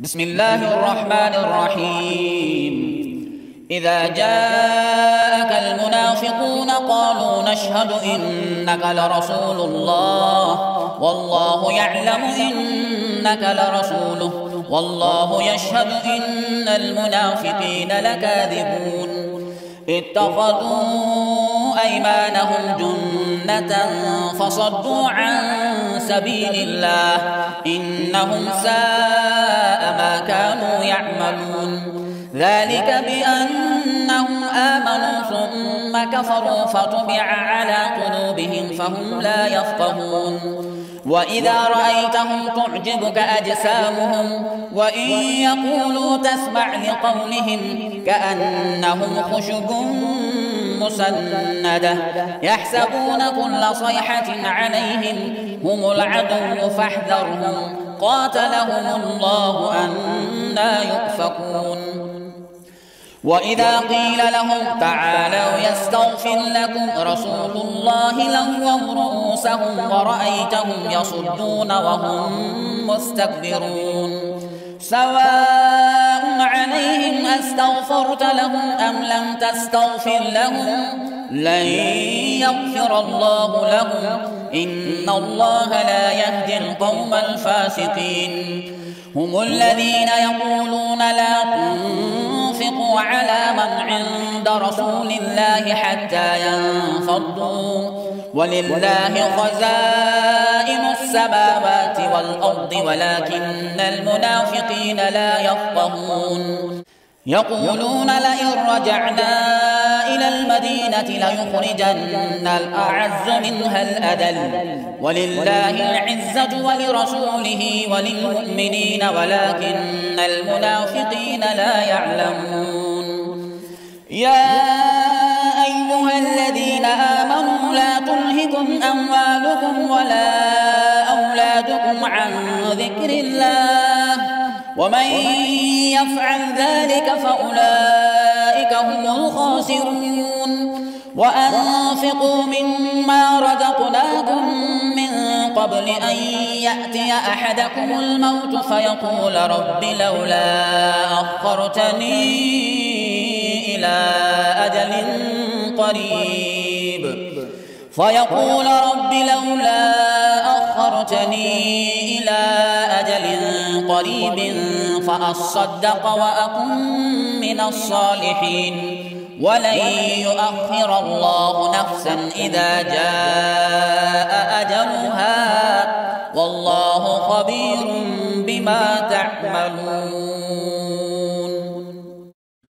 بسم الله الرحمن الرحيم إذا جاءك المنافقون قالوا نشهد إنك لرسول الله والله يعلم إنك لرسوله والله يشهد إن المنافقين لكاذبون اتخذوا أيمانهم جنة فصدوا عن سبيل الله إنهم ساء ما كانوا يعملون ذلك بأنهم آمنوا ثم كفروا فطبع على قلوبهم فهم لا يفقهون وإذا رأيتهم تعجبك أجسامهم وإن يقولوا تسمع لقولهم كأنهم خشب مسندة يحسبون كل صيحة عليهم هم العدو فاحذرهم قاتلهم الله أنى يؤفكون وإذا قيل لهم تعالوا يستغفر لكم رسول الله لووا رؤوسهم ورأيتهم يصدون وهم مستكبرون سواء عليهم أستغفرت لهم أم لم تستغفر لهم لن يغفر الله لهم إن الله لا يهدي القوم الفاسقين هم الذين يقولون لا تنفقوا على من عند رسول الله حتى ينفضوا ولله خزائن السماوات والأرض ولكن المنافقين لا يفقهون يقولون لئن رجعنا إلى المدينة ليخرجن الأعز منها الأذل ولله العزة ولرسوله وللمؤمنين ولكن المنافقين لا يعلمون يا أيها الذين آمنوا لا تلهكم أموالكم ولا أولادكم عن ذكر الله ومن يفعل ذلك فأولئك هم الخاسرون وأنفقوا مما رزقناكم من قبل أن يأتي أحدكم الموت فيقول رب لولا أخرتني إلى أجل قريب فأصدق وأكن من الصالحين ولن يؤخر الله نفسا إذا جاء أجلها والله خبير بما تعملون.